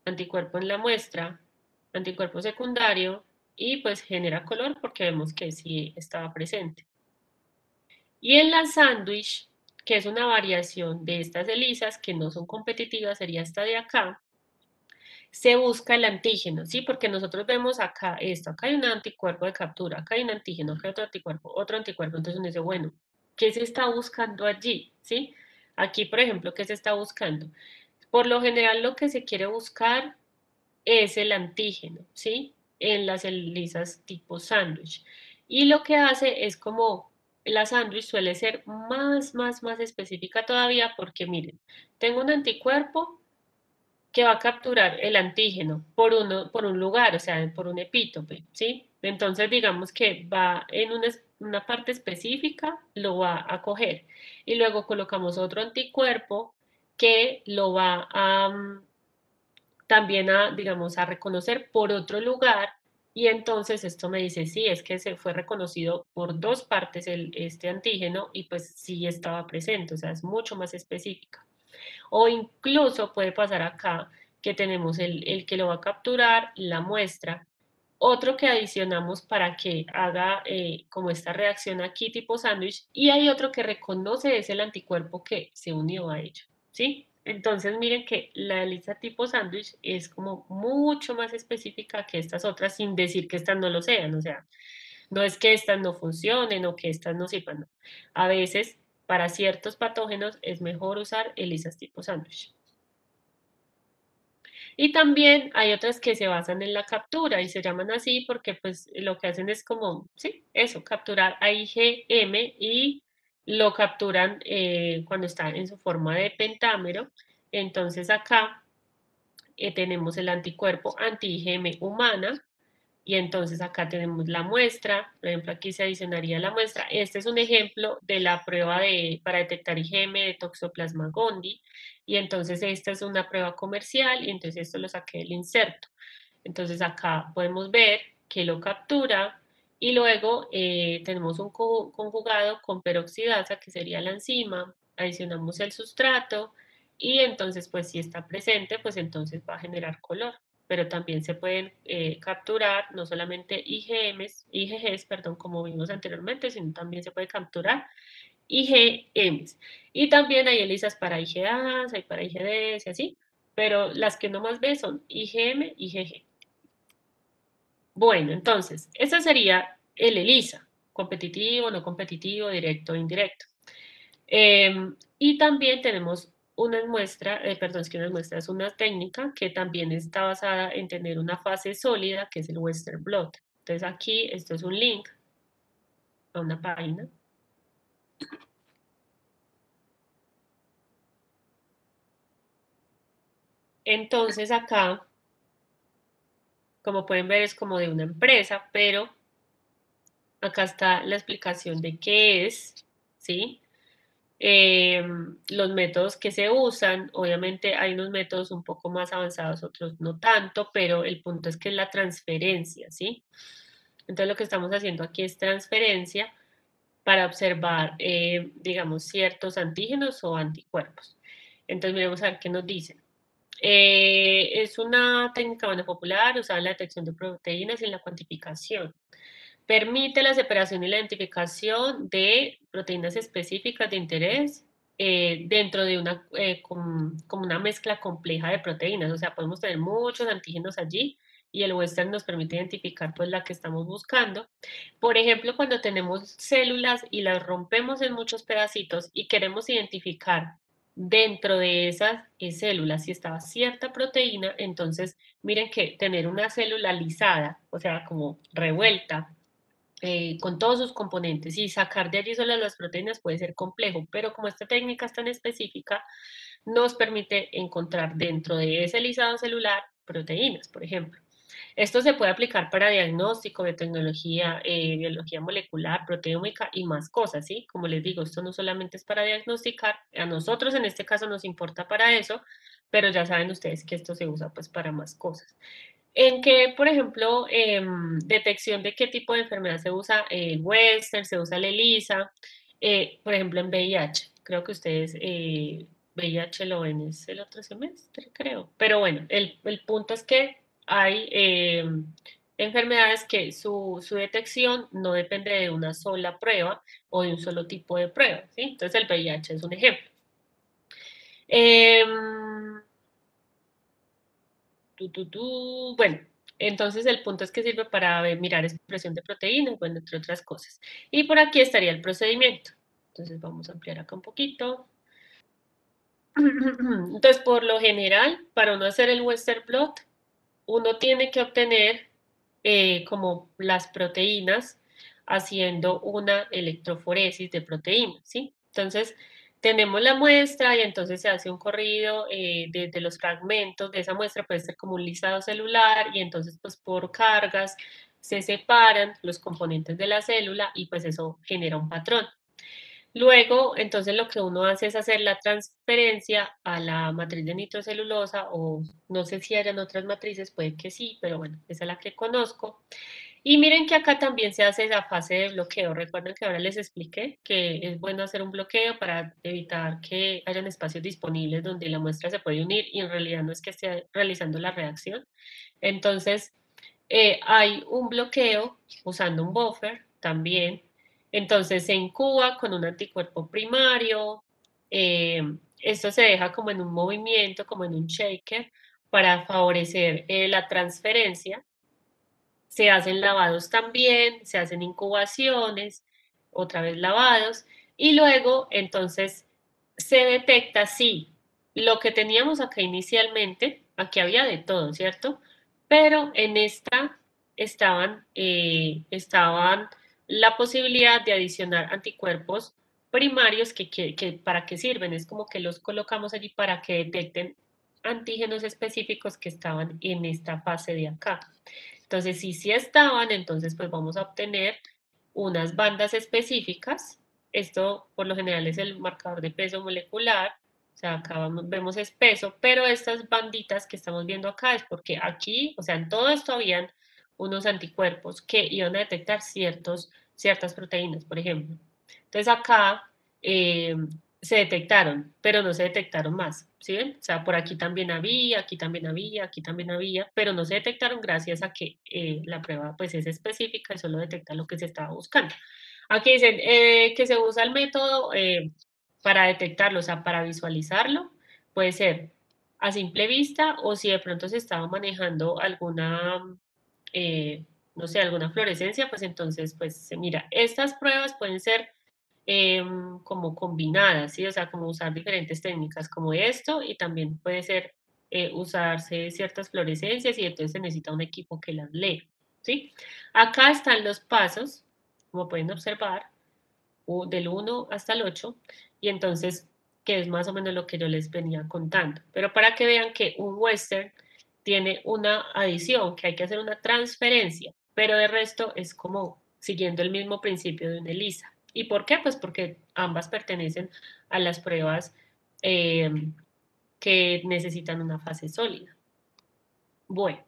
anticuerpo en la muestra, anticuerpo secundario y pues genera color porque vemos que sí estaba presente. Y en la sándwich, que es una variación de estas ELISAs que no son competitivas, sería esta de acá, se busca el antígeno, ¿sí? Porque nosotros vemos acá esto, acá hay un anticuerpo de captura, acá hay un antígeno, acá hay otro anticuerpo, entonces uno dice, bueno, ¿qué se está buscando allí? ¿Sí? Aquí, por ejemplo, ¿qué se está buscando? Por lo general lo que se quiere buscar es el antígeno, ¿sí? En las ELISAs tipo sándwich. Y lo que hace es como la sándwich suele ser más específica todavía porque miren, tengo un anticuerpo que va a capturar el antígeno por un lugar, o sea, por un epítope, ¿sí? Entonces, digamos que va en una parte específica, lo va a coger. Y luego colocamos otro anticuerpo que lo va a también digamos, a reconocer por otro lugar. Y entonces esto me dice, sí, es que se fue reconocido por dos partes este antígeno y pues sí estaba presente, o sea, es mucho más específica. O incluso puede pasar acá que tenemos el que lo va a capturar, la muestra, otro que adicionamos para que haga como esta reacción aquí tipo sándwich y hay otro que reconoce es el anticuerpo que se unió a ello, ¿sí? Entonces miren que la ELISA tipo sándwich es como mucho más específica que estas otras sin decir que estas no lo sean, o sea, no es que estas no funcionen o que estas no sirvan, no. A veces para ciertos patógenos es mejor usar ELISAs tipo sándwich. Y también hay otras que se basan en la captura y se llaman así porque pues lo que hacen es como, sí, eso, capturar a IgM y lo capturan cuando está en su forma de pentámero. Entonces acá tenemos el anticuerpo anti-IgM humana, y entonces acá tenemos la muestra, por ejemplo aquí se adicionaría la muestra. Este es un ejemplo de la prueba para detectar IgM de Toxoplasma gondii, y entonces esta es una prueba comercial, y entonces esto lo saqué del inserto. Entonces acá podemos ver que lo captura, y luego tenemos un conjugado con peroxidasa, que sería la enzima, adicionamos el sustrato, y entonces pues si está presente, pues entonces va a generar color. Pero también se pueden capturar no solamente IgGs, perdón, como vimos anteriormente, sino también se puede capturar IgMs. Y también hay ELISAs para IgAs, hay para IgDs y así, pero las que no más ve son IgM y IgG. Bueno, entonces, ese sería el ELISA, competitivo, no competitivo, directo, indirecto. Y también tenemos una muestra, perdón, es que una muestra es una técnica que también está basada en tener una fase sólida, que es el Western blot. Entonces aquí, esto es un link a una página. Entonces acá, como pueden ver, es como de una empresa, pero acá está la explicación de qué es, ¿sí? Los métodos que se usan, obviamente hay unos métodos un poco más avanzados, otros no tanto, pero el punto es que es la transferencia, ¿sí? Entonces lo que estamos haciendo aquí es transferencia para observar, digamos, ciertos antígenos o anticuerpos. Entonces miremos a ver qué nos dicen. Es una técnica bastante popular usada en la detección de proteínas y en la cuantificación. Permite la separación y la identificación de proteínas específicas de interés dentro de una, como una mezcla compleja de proteínas. O sea, podemos tener muchos antígenos allí y el Western nos permite identificar pues la que estamos buscando. Por ejemplo, cuando tenemos células y las rompemos en muchos pedacitos y queremos identificar dentro de esas células si estaba cierta proteína, entonces miren que tener una célula lisada, o sea, como revuelta, con todos sus componentes y sacar de allí solo las proteínas puede ser complejo, pero como esta técnica es tan específica, nos permite encontrar dentro de ese lisado celular proteínas, por ejemplo. Esto se puede aplicar para diagnóstico de tecnología, biología molecular, proteómica y más cosas, ¿sí? Como les digo, esto no solamente es para diagnosticar, a nosotros en este caso nos importa para eso, pero ya saben ustedes que esto se usa pues para más cosas. En que, por ejemplo, detección de qué tipo de enfermedad se usa el Western, se usa el ELISA, por ejemplo, en VIH. Creo que ustedes VIH lo ven es el otro semestre, creo. Pero bueno, el punto es que hay enfermedades que su detección no depende de una sola prueba o de un solo tipo de prueba, ¿sí? Entonces el VIH es un ejemplo. Em, Bueno, entonces el punto es que sirve para mirar expresión de proteínas, bueno, entre otras cosas. Y por aquí estaría el procedimiento. Entonces vamos a ampliar acá un poquito. Entonces, por lo general, para uno hacer el Western blot, uno tiene que obtener como las proteínas haciendo una electroforesis de proteínas, ¿sí? Entonces, tenemos la muestra y entonces se hace un corrido de los fragmentos de esa muestra, puede ser como un listado celular y entonces pues por cargas se separan los componentes de la célula y pues eso genera un patrón. Luego, entonces lo que uno hace es hacer la transferencia a la matriz de nitrocelulosa o no sé si hayan otras matrices, puede que sí, pero bueno, esa es la que conozco. Y miren que acá también se hace la fase de bloqueo. Recuerden que ahora les expliqué que es bueno hacer un bloqueo para evitar que hayan espacios disponibles donde la muestra se puede unir y en realidad no es que esté realizando la reacción. Entonces, hay un bloqueo usando un buffer también. Entonces se incuba con un anticuerpo primario. eh, Esto se deja como en un movimiento, como en un shaker, para favorecer la transferencia. Se hacen lavados también, se hacen incubaciones, otra vez lavados, y luego entonces se detecta si lo que teníamos acá inicialmente, aquí había de todo, ¿cierto? Pero en esta estaban la posibilidad de adicionar anticuerpos primarios que para qué sirven, es como que los colocamos allí para que detecten antígenos específicos que estaban en esta fase de acá. Entonces, si sí estaban, entonces pues vamos a obtener unas bandas específicas. Esto por lo general es el marcador de peso molecular. O sea, acá vemos es peso, pero estas banditas que estamos viendo acá es porque aquí, o sea, en todo esto habían unos anticuerpos que iban a detectar ciertas proteínas, por ejemplo. Entonces acá eh, se detectaron, pero no se detectaron más, ¿sí ven? O sea, por aquí también había, aquí también había, aquí también había, pero no se detectaron gracias a que la prueba pues es específica y solo detecta lo que se estaba buscando. Aquí dicen que se usa el método para detectarlo, o sea, para visualizarlo, puede ser a simple vista o si de pronto se estaba manejando alguna, eh, no sé, alguna fluorescencia, pues entonces, pues se mira, estas pruebas pueden ser como combinadas, ¿sí? O sea, como usar diferentes técnicas como esto y también puede ser usarse ciertas fluorescencias y entonces se necesita un equipo que las lee, ¿sí? Acá están los pasos, como pueden observar, del 1 hasta el 8 y entonces, que es más o menos lo que yo les venía contando. Pero para que vean que un western tiene una adición, que hay que hacer una transferencia, pero de resto es como siguiendo el mismo principio de una ELISA. ¿Y por qué? Pues porque ambas pertenecen a las pruebas eh, que necesitan una fase sólida. Bueno,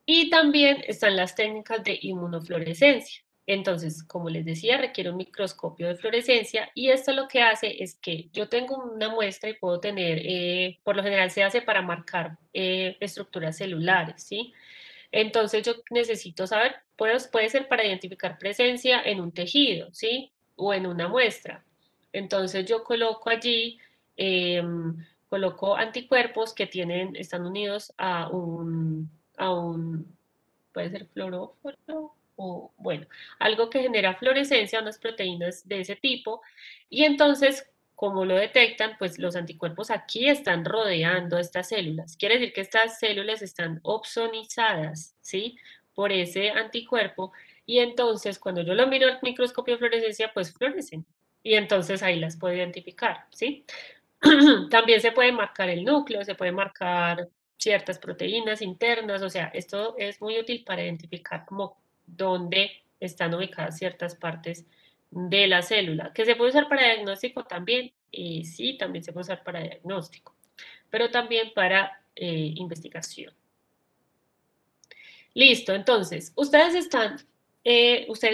y también están las técnicas de inmunofluorescencia. Entonces, como les decía, requiere un microscopio de fluorescencia y esto lo que hace es que yo tengo una muestra y puedo tener, por lo general se hace para marcar estructuras celulares, ¿sí? Entonces yo necesito saber, puede ser para identificar presencia en un tejido, ¿sí? O en una muestra. Entonces yo coloco allí, coloco anticuerpos que están unidos a un, puede ser fluoróforo o, bueno, algo que genera fluorescencia, unas proteínas de ese tipo, y entonces, como lo detectan, pues los anticuerpos aquí están rodeando estas células. Quiere decir que estas células están opsonizadas, ¿sí? Por ese anticuerpo, y entonces cuando yo lo miro al microscopio de fluorescencia, pues fluorescen, y entonces ahí las puedo identificar, ¿sí? También se puede marcar el núcleo, se puede marcar ciertas proteínas internas, o sea, esto es muy útil para identificar como dónde están ubicadas ciertas partes de la célula, que se puede usar para diagnóstico también, y sí, también se puede usar para diagnóstico, pero también para investigación. Listo, entonces, ustedes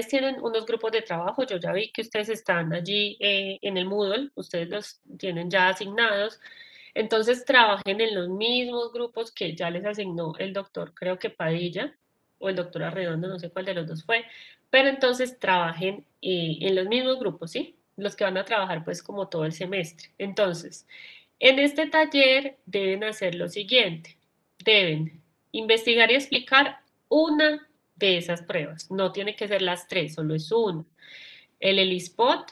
tienen unos grupos de trabajo, yo ya vi que ustedes están allí en el Moodle, ustedes los tienen ya asignados, entonces trabajen en los mismos grupos que ya les asignó el doctor, creo que Padilla, o el doctor Arredondo, no sé cuál de los dos fue, pero entonces trabajen en los mismos grupos, ¿sí? Los que van a trabajar pues como todo el semestre. Entonces, en este taller deben hacer lo siguiente, deben investigar y explicar una de esas pruebas. No tiene que ser las tres, solo es una. El ELISpot,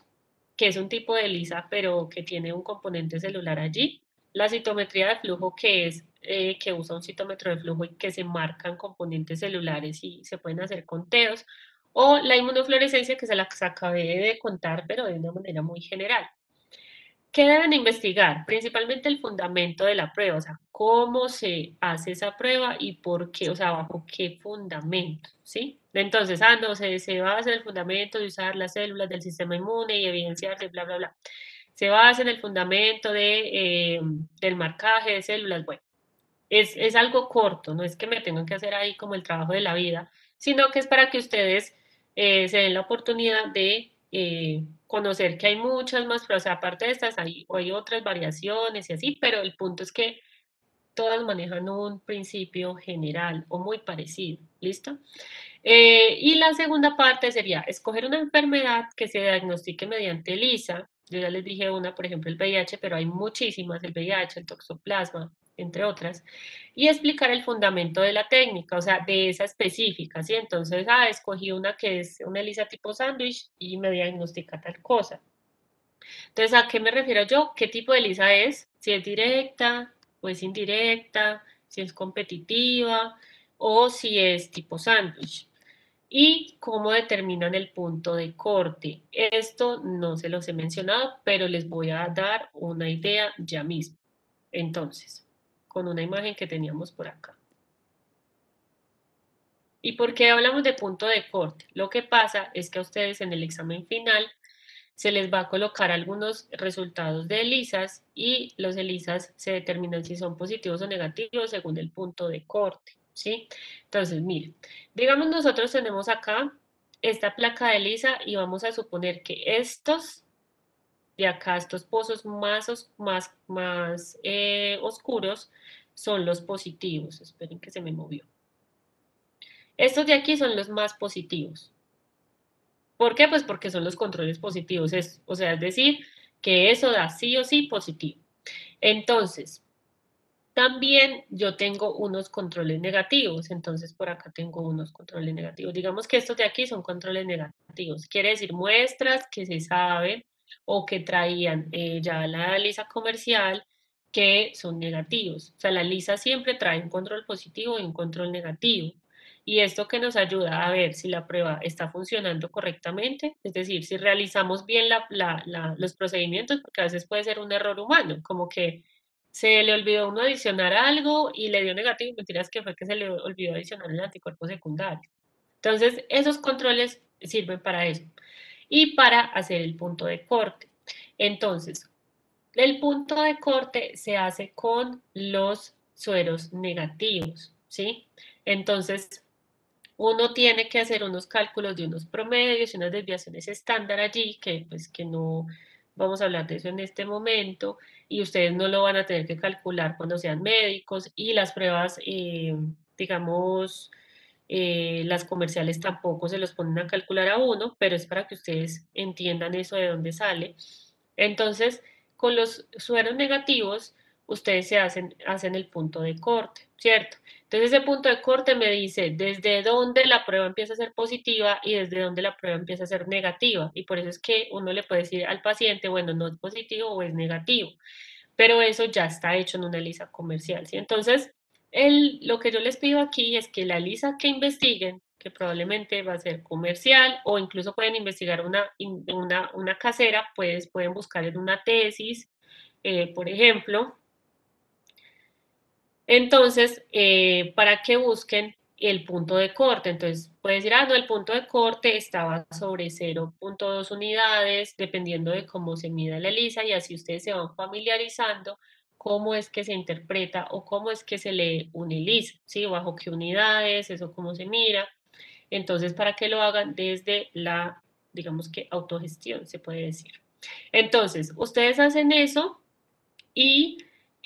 que es un tipo de ELISA, pero que tiene un componente celular allí. La citometría de flujo, que es que usa un citómetro de flujo y que se marcan componentes celulares y se pueden hacer conteos. O la inmunofluorescencia, que se las acabé de contar, pero de una manera muy general. ¿Qué deben investigar? Principalmente el fundamento de la prueba, o sea, cómo se hace esa prueba y por qué, o sea, bajo qué fundamento, ¿sí? Entonces, no, se basa en el fundamento de usar las células del sistema inmune y evidenciarse, bla, bla, bla. Se basa en el fundamento del marcaje de células, bueno, es algo corto, no es que me tengan que hacer ahí como el trabajo de la vida, sino que es para que ustedes se den la oportunidad de conocer que hay muchas más pruebas, o sea, aparte de estas hay otras variaciones y así, pero el punto es que todas manejan un principio general o muy parecido, ¿listo? Y la segunda parte sería escoger una enfermedad que se diagnostique mediante ELISA. Yo ya les dije una, por ejemplo, el VIH, pero hay muchísimas, el VIH, el toxoplasma, entre otras, y explicar el fundamento de la técnica, o sea, de esa específica, ¿sí? Entonces, escogí una que es una ELISA tipo sándwich y me diagnostica tal cosa. Entonces, ¿a qué me refiero yo? ¿Qué tipo de ELISA es? Si es directa o es indirecta, si es competitiva o si es tipo sándwich y cómo determinan el punto de corte. Esto no se los he mencionado, pero les voy a dar una idea ya mismo. entonces, con una imagen que teníamos por acá. ¿Y por qué hablamos de punto de corte? Lo que pasa es que a ustedes en el examen final se les va a colocar algunos resultados de ELISAs y los ELISAs se determinan si son positivos o negativos según el punto de corte, ¿sí? Entonces, miren, digamos nosotros tenemos acá esta placa de ELISA y vamos a suponer que estos de acá, estos pozos más oscuros son los positivos. Esperen que se me movió. Estos de aquí son los más positivos. ¿Por qué? Pues porque son los controles positivos. O sea, es decir, que eso da sí o sí positivo. Entonces, también yo tengo unos controles negativos. Entonces, por acá tengo unos controles negativos. Digamos que estos de aquí son controles negativos. Quiere decir muestras que se saben o que traían ya la lisa comercial que son negativos. O sea, la lisa siempre trae un control positivo y un control negativo. Y esto que nos ayuda a ver si la prueba está funcionando correctamente, es decir, si realizamos bien los procedimientos, porque a veces puede ser un error humano, como que se le olvidó a uno adicionar algo y le dio negativo, mentiras que fue que se le olvidó adicionar el anticuerpo secundario. Entonces, esos controles sirven para eso y para hacer el punto de corte. Entonces, el punto de corte se hace con los sueros negativos, ¿sí? Entonces, uno tiene que hacer unos cálculos de unos promedios y unas desviaciones estándar allí, que pues que no vamos a hablar de eso en este momento, y ustedes no lo van a tener que calcular cuando sean médicos, y las pruebas, digamos, las comerciales tampoco se los ponen a calcular a uno, pero es para que ustedes entiendan eso de dónde sale. Entonces, con los sueros negativos, ustedes hacen el punto de corte, ¿cierto? Entonces, ese punto de corte me dice desde dónde la prueba empieza a ser positiva y desde dónde la prueba empieza a ser negativa. Y por eso es que uno le puede decir al paciente, bueno, no es positivo o es negativo. Pero eso ya está hecho en una lisa comercial, ¿sí? Entonces, lo que yo les pido aquí es que la lisa que investiguen, que probablemente va a ser comercial o incluso pueden investigar una casera, pues pueden buscar en una tesis, por ejemplo, entonces, para que busquen el punto de corte. Entonces, puede decir, ah, no, el punto de corte estaba sobre 0,2 unidades, dependiendo de cómo se mida la ELISA, y así ustedes se van familiarizando cómo es que se interpreta o cómo es que se lee un ELISA, ¿sí? Bajo qué unidades, eso cómo se mira. Entonces, para que lo hagan desde la, digamos que, autogestión, se puede decir. Entonces, ustedes hacen eso y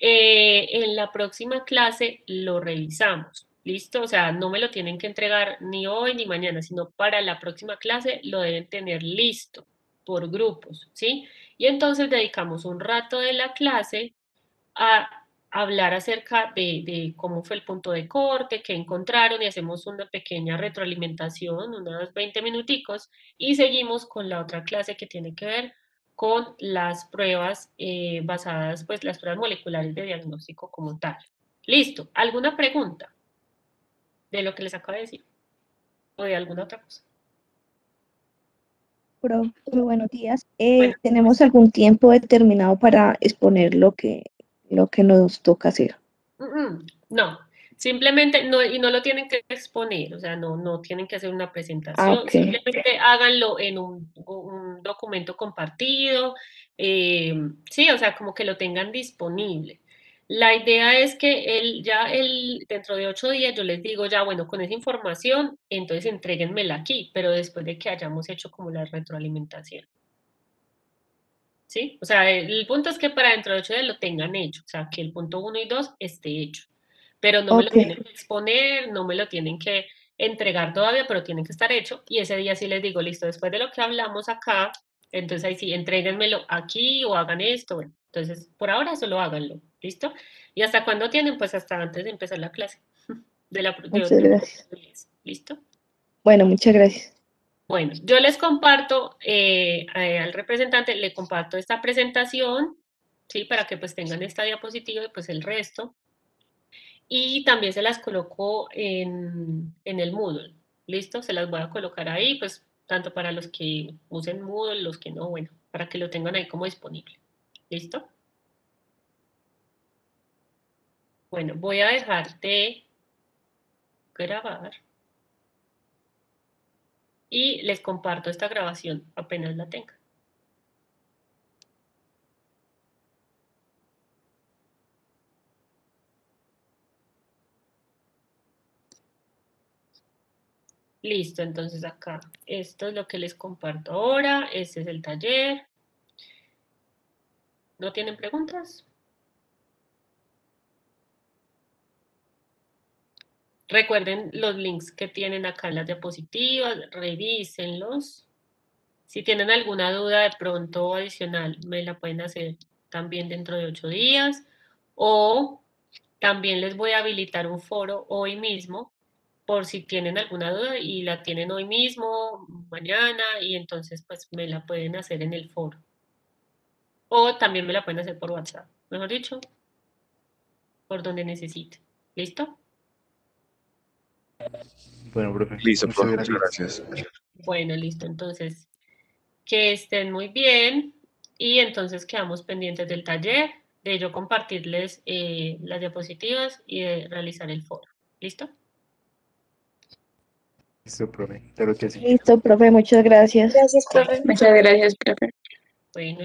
en la próxima clase lo revisamos. ¿Listo? O sea, no me lo tienen que entregar ni hoy ni mañana, sino para la próxima clase lo deben tener listo por grupos, ¿sí? Y entonces dedicamos un rato de la clase a hablar acerca de cómo fue el punto de corte, qué encontraron y hacemos una pequeña retroalimentación, unos 20 minuticos, y seguimos con la otra clase que tiene que ver con las pruebas basadas, pues las pruebas moleculares de diagnóstico como tal. Listo. ¿Alguna pregunta de lo que les acabo de decir? ¿O de alguna otra cosa? Profe, buenos días. Bueno, ¿Tenemos algún tiempo determinado para exponer lo que nos toca hacer? no, simplemente no, y no lo tienen que exponer, o sea, no tienen que hacer una Ah, presentación, ok. simplemente háganlo en un documento compartido, sí, o sea, como que lo tengan disponible. La idea es que dentro de 8 días yo les digo ya, bueno, con esa información, entonces entréguenmela aquí, pero después de que hayamos hecho como la retroalimentación. ¿Sí? O sea, el punto es que para dentro de 8 días lo tengan hecho, o sea, que el punto 1 y 2 esté hecho, pero no me lo Ok, tienen que exponer, no me lo tienen que entregar todavía, pero tienen que estar hecho y ese día sí les digo, listo, después de lo que hablamos acá, entonces ahí sí, entréguenmelo aquí o hagan esto, bueno, entonces por ahora solo háganlo, ¿listo? ¿Y hasta cuándo tienen? Pues hasta antes de empezar la clase, muchas gracias. ¿listo? Bueno, muchas gracias. Bueno, yo les comparto, al representante le comparto esta presentación, ¿sí? Para que pues tengan esta diapositiva y pues el resto. Y también se las coloco en el Moodle, ¿listo? Se las voy a colocar ahí, pues tanto para los que usen Moodle, los que no, bueno, para que lo tengan ahí como disponible. ¿Listo? Bueno, voy a dejar de grabar y les comparto esta grabación apenas la tenga. Listo, entonces acá, esto es lo que les comparto ahora, este es el taller. ¿No tienen preguntas? Recuerden los links que tienen acá en las diapositivas, revísenlos. Si tienen alguna duda de pronto adicional, me la pueden hacer también dentro de 8 días. O también les voy a habilitar un foro hoy mismo por si tienen alguna duda y la tienen hoy mismo, mañana, y entonces pues me la pueden hacer en el foro. O también me la pueden hacer por WhatsApp, mejor dicho, por donde necesiten. ¿Listo? Bueno, profe, Listo, muchas profe, muchas gracias. gracias. Bueno, listo. Entonces, que estén muy bien y entonces quedamos pendientes del taller, de yo compartirles las diapositivas y de realizar el foro. ¿Listo? Listo, profe, claro que sí. Listo, profe, muchas gracias. Gracias, profe. Muchas gracias, profe. Bueno,